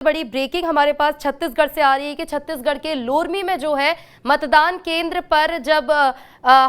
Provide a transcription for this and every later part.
बड़ी ब्रेकिंग हमारे पास छत्तीसगढ़ से आ रही है कि छत्तीसगढ़ के लोरमी में जो है मतदान केंद्र पर जब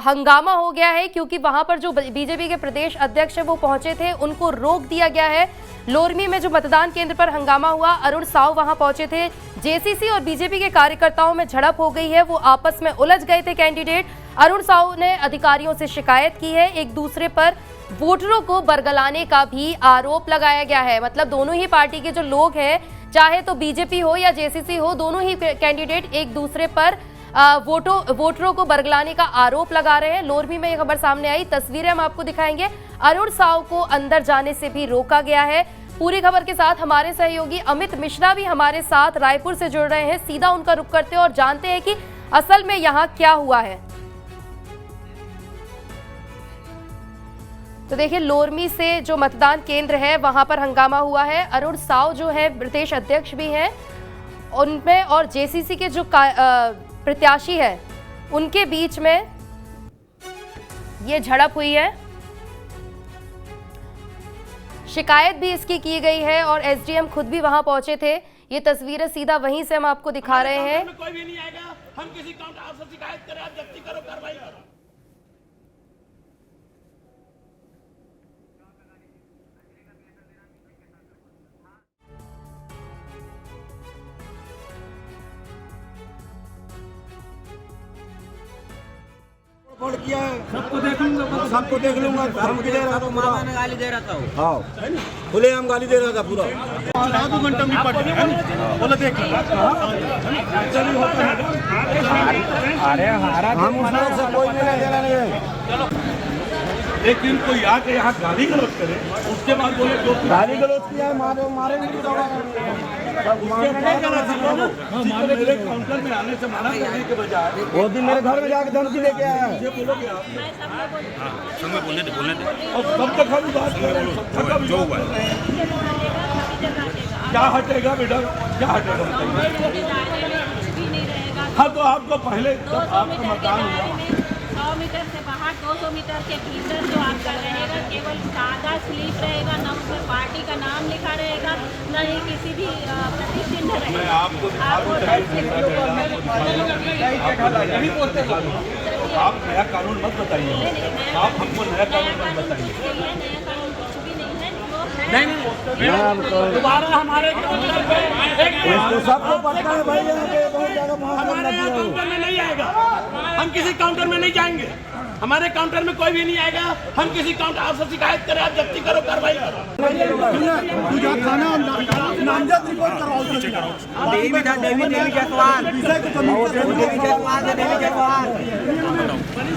हंगामा हो गया है, क्योंकि वहां पर जो बीजेपी के प्रदेश अध्यक्ष है वो पहुंचे थे, उनको रोक दिया गया है। लोरमी में जो मतदान केंद्र पर हंगामा हुआ, अरुण साव वहां पहुंचे थे। जेसीसी और बीजेपी के कार्यकर्ताओं में झड़प हो गई है, वो आपस में उलझ गए थे। कैंडिडेट अरुण साव ने अधिकारियों से शिकायत की है, एक दूसरे पर वोटरों को बरगलाने का भी आरोप लगाया गया है। मतलब दोनों ही पार्टी के जो लोग हैं, चाहे तो बीजेपी हो या जेसीसी हो, दोनों ही कैंडिडेट एक दूसरे पर वोटरों को बरगलाने का आरोप लगा रहे हैं। लोरमी में यह खबर सामने आई, तस्वीरें हम आपको दिखाएंगे। अरुण साव को अंदर जाने से भी रोका गया है। पूरी खबर के साथ हमारे सहयोगी अमित मिश्रा भी हमारे साथ रायपुर से जुड़ रहे हैं। सीधा उनका रुख करते हैं और जानते हैं कि असल में यहाँ क्या हुआ है। तो देखिए, लोरमी से जो मतदान केंद्र है वहां पर हंगामा हुआ है। अरुण साव जो है प्रदेश अध्यक्ष भी हैं, उनमें और जेसीसी के जो प्रत्याशी है उनके बीच में ये झड़प हुई है। शिकायत भी इसकी की गई है और एसडीएम खुद भी वहां पहुंचे थे। ये तस्वीरें सीधा वहीं से हम आपको दिखा रहे हैं। कोई भी नहीं आएगा, हम किसी काउंटर आपसे शिकायत करें, आप जब्ती करो, कार्रवाई करो। फोड़ किया है, सबको देखूंगा, सबको देख लूंगा। हम दे रहा था, मामा ने गाली दे रहा था। हाँ, खुले हम गाली दे रहा था पूरा। आधा घंटा में पट गया, बोला देख अरे हारा हम उसमें से कोई लेना देना नहीं है। लेकिन कोई आके यहाँ गाली गलौज करे, उसके बाद बोले जो गाली गलौज किया है, मारेंगे भी दौड़ा मेरे काउंटर में आने से मना करने के बजाय वो दिन मेरे घर में जाके धमकी लेके आया है। ये बोलोगे आप बोलने दे और सब तक हम बात कर रहे हैं, जो हुआ क्या हटेगा बेटा, क्या हटेगा बताइए। हाँ, तो आपको पहले जब आपका मतदान हुआ 100 मीटर से बाहर 200 मीटर के भीतर जो आपका रहेगा, केवल सादा स्लिप रहेगा, न उसमें पार्टी का नाम लिखा रहेगा, न ही किसी भी प्रतिचिन्ह रहेगा। आप नया कानून मत बताइए, आप हमको नया कानून मत बताइए। नया कानून कुछ भी नहीं है, दोबारा हमारे सबको पता है भाई, यहाँ पे बहुत ज्यादा हमारे यहाँ काउंटर में नहीं आएगा, हम किसी काउंटर में नहीं जाएंगे, हमारे काउंटर में कोई भी नहीं आएगा। हम किसी काउंटर आपसे शिकायत करें, आप जब्ती करो, कार्रवाई करो।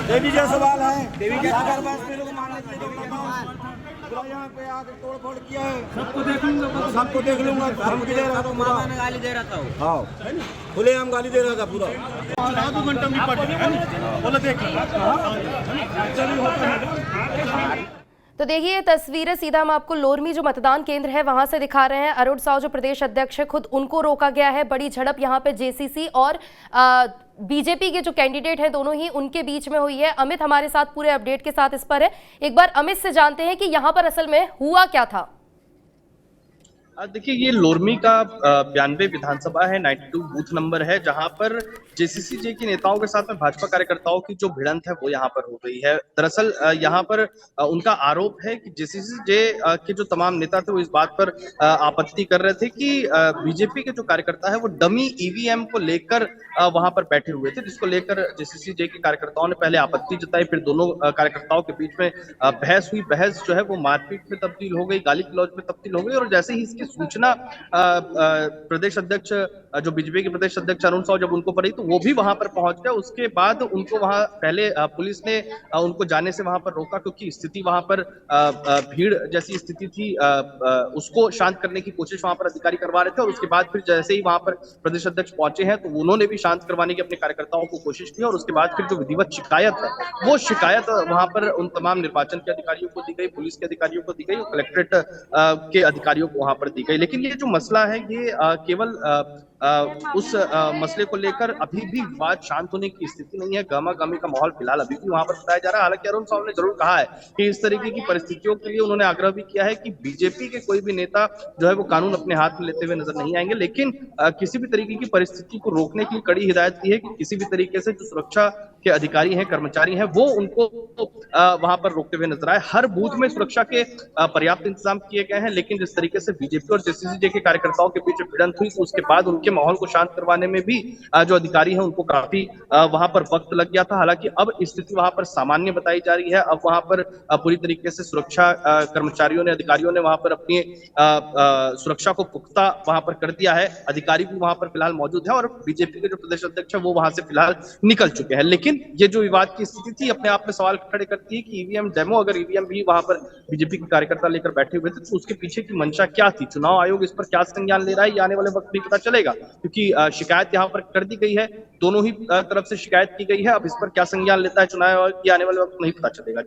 देवी जायसवाल है, यहाँ पे आके तोड़ फोड़ किया है, सबको देखूंगा, सबको देख लूंगा। हम दे रहा था, मामा ने गाली दे रहा था। हाँ, खुले हम गाली दे रहा था पूरा। आधा घंटा में पट गया, बोला देख तो देखिए, ये तस्वीरें सीधा हम आपको लोरमी जो मतदान केंद्र है वहां से दिखा रहे हैं। अरुण साव जो प्रदेश अध्यक्ष है, खुद उनको रोका गया है। बड़ी झड़प यहाँ पे जेसीसी और बीजेपी के जो कैंडिडेट हैं दोनों ही, उनके बीच में हुई है। अमित हमारे साथ पूरे अपडेट के साथ इस पर है। एक बार अमित से जानते हैं कि यहाँ पर असल में हुआ क्या था। देखिए, ये लोरमी का 92 विधानसभा है, 92 बूथ नंबर है, जहां पर जेसीसी जे के नेताओं के साथ में भाजपा कार्यकर्ताओं की जो भिड़ंत है वो यहाँ पर हो गई है। दरअसल यहाँ पर उनका आरोप है कि जेसीसी जे के जो तमाम नेता थे वो इस बात पर आपत्ति कर रहे थे कि बीजेपी के जो कार्यकर्ता है वो डमी ईवीएम को लेकर वहां पर बैठे हुए थे, जिसको लेकर जेसीसी जे के कार्यकर्ताओं ने पहले आपत्ति जताई, फिर दोनों कार्यकर्ताओं के बीच में बहस हुई। बहस जो है वो मारपीट में तब्दील हो गई, गाली गलौज में तब्दील हो गई। और जैसे ही इसकी सूचना प्रदेश अध्यक्ष, जो बीजेपी के प्रदेश अध्यक्ष अरुण साव, जब उनको पड़ी तो वो भी वहां पर पहुंच गए। उसके बाद उनको वहां पहले पुलिस ने उनको जाने से वहां पर रोका, क्योंकि स्थिति वहां पर भीड़ जैसी स्थिति थी, उसको शांत करने की कोशिश वहां पर अधिकारी करवा रहे थे। और उसके बाद फिर जैसे ही वहां पर प्रदेश अध्यक्ष पहुंचे हैं तो उन्होंने भी शांत करवाने की अपने कार्यकर्ताओं को कोशिश की। और उसके बाद फिर जो विधिवत शिकायत है वो शिकायत वहां पर उन तमाम निर्वाचन के अधिकारियों को दी गई, पुलिस के अधिकारियों को दी गई और कलेक्ट्रेट के अधिकारियों को वहां पर दी गई। लेकिन ये जो मसला है ये केवल उस मसले को लेकर अभी भी विवाद शांत होने की स्थिति नहीं है। गहमा-गहमी का माहौल फिलहाल अभी भी वहां पर बताया जा रहा है। हालांकि अरुण साव ने जरूर कहा है कि इस तरीके की परिस्थितियों के लिए उन्होंने आग्रह भी किया है कि बीजेपी के कोई भी नेता जो है वो कानून अपने हाथ में लेते हुए नजर नहीं आएंगे, लेकिन किसी भी तरीके की परिस्थिति को रोकने की कड़ी हिदायत दी है कि किसी भी तरीके से जो सुरक्षा के अधिकारी हैं, कर्मचारी हैं, वो उनको वहां पर रोकते हुए नजर आए। हर बूथ में सुरक्षा के पर्याप्त इंतजाम किए गए हैं, लेकिन जिस तरीके से बीजेपी और जेसीसी के कार्यकर्ताओं के बीच भिड़ंत हुई तो उसके बाद उनके माहौल को शांत करवाने में भी जो अधिकारी हैं उनको काफी वहां पर वक्त लग गया था। हालांकि अब स्थिति वहां पर सामान्य बताई जा रही है। अब वहां पर पूरी तरीके से सुरक्षा कर्मचारियों ने, अधिकारियों ने वहां पर अपनी सुरक्षा को पुख्ता वहां पर कर दिया है। अधिकारी भी वहां पर फिलहाल मौजूद है और बीजेपी के जो प्रदेश अध्यक्ष है वो वहां से फिलहाल निकल चुके हैं। लेकिन ये जो विवाद की स्थिति थी अपने आप में सवाल खड़े करती है कि ईवीएम डेमो, अगर ईवीएम भी वहां पर बीजेपी के कार्यकर्ता लेकर बैठे हुए थे तो उसके पीछे की मंशा क्या थी? चुनाव आयोग इस पर क्या संज्ञान ले रहा है, ये आने वाले वक्त में पता चलेगा, क्योंकि शिकायत यहाँ पर कर दी गई है, दोनों ही तरफ से शिकायत की गई है। अब इस पर क्या संज्ञान लेता है चुनाव आयोग, ये आने वाले वक्त नहीं पता चलेगा।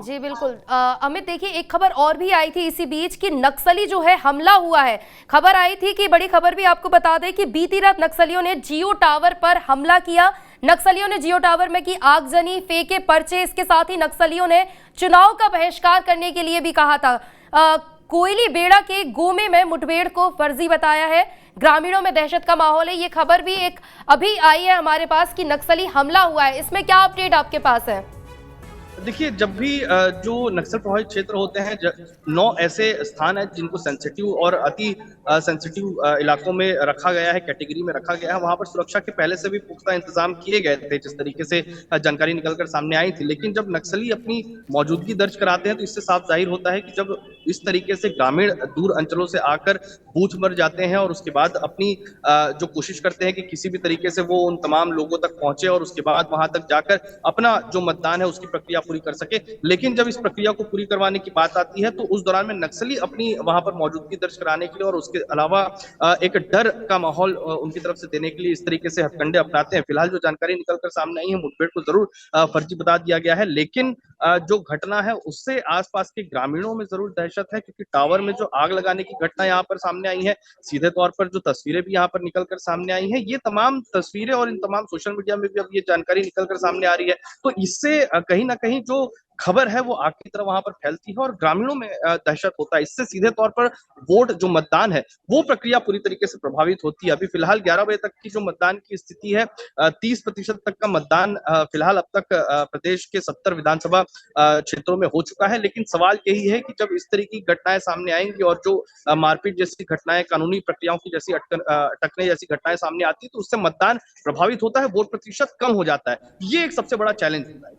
जी बिल्कुल। अमित, देखिए एक खबर और भी आई थी इसी बीच कि नक्सली जो है हमला हुआ है। खबर आई थी कि बड़ी खबर भी आपको बता दें कि बीती रात नक्सलियों ने जियो टावर पर हमला किया। नक्सलियों ने जियो टावर में की आगजनी, फेंके पर्चे। इसके साथ ही नक्सलियों ने चुनाव का बहिष्कार करने के लिए भी कहा था। कोयली बेड़ा के गोमे में मुठभेड़ को फर्जी बताया है। ग्रामीणों में दहशत का माहौल है। ये खबर भी एक अभी आई है हमारे पास कि नक्सली हमला हुआ है। इसमें क्या अपडेट आपके पास है? देखिए, जब भी जो नक्सल प्रभावित क्षेत्र होते हैं, 9 ऐसे स्थान हैं जिनको सेंसिटिव और अति सेंसिटिव इलाकों में रखा गया है, कैटेगरी में रखा गया है। वहां पर सुरक्षा के पहले से भी पुख्ता इंतजाम किए गए थे, जिस तरीके से जानकारी निकलकर सामने आई थी। लेकिन जब नक्सली अपनी मौजूदगी दर्ज कराते हैं तो इससे साफ जाहिर होता है कि जब इस तरीके से ग्रामीण दूर अंचलों से आकर बूथ पर जाते हैं और उसके बाद अपनी जो कोशिश करते हैं कि किसी भी तरीके से वो उन तमाम लोगों तक पहुंचे और उसके बाद वहां तक जाकर अपना जो मतदान है उसकी प्रक्रिया पूरी कर सके। लेकिन जब इस प्रक्रिया को पूरी करवाने की बात आती है तो उस दौरान में नक्सली अपनी वहां पर मौजूदगी दर्ज कराने के लिए और उसके अलावा एक डर का माहौल उनकी तरफ से देने के लिए इस तरीके से हथकंडे अपनाते हैं। फिलहाल जो जानकारी निकलकर सामने आई है, मुठभेड़ को जरूर फर्जी बता दिया गया है, लेकिन जो घटना है उससे आसपास के ग्रामीणों में जरूर दहशत है, क्योंकि टावर में जो आग लगाने की घटना यहाँ पर सामने आई है, सीधे तौर पर जो तस्वीरें भी यहाँ पर निकलकर सामने आई हैं, ये तमाम तस्वीरें और इन तमाम सोशल मीडिया में भी अब ये जानकारी निकलकर सामने आ रही है, तो इससे कहीं ना कहीं जो खबर है वो आग की तरह वहां पर फैलती है और ग्रामीणों में दहशत होता है। इससे सीधे तौर पर वोट जो मतदान है वो प्रक्रिया पूरी तरीके से प्रभावित होती है। अभी फिलहाल 11 बजे तक की जो मतदान की स्थिति है, 30% तक का मतदान फिलहाल अब तक प्रदेश के 70 विधानसभा क्षेत्रों में हो चुका है। लेकिन सवाल यही है कि जब इस तरह की घटनाएं सामने आएंगी और जो मारपीट जैसी घटनाएं, कानूनी प्रक्रियाओं की जैसी अटकने जैसी घटनाएं सामने आती है तो उससे मतदान प्रभावित होता है, वोट प्रतिशत कम हो जाता है। ये एक सबसे बड़ा चैलेंज होता है।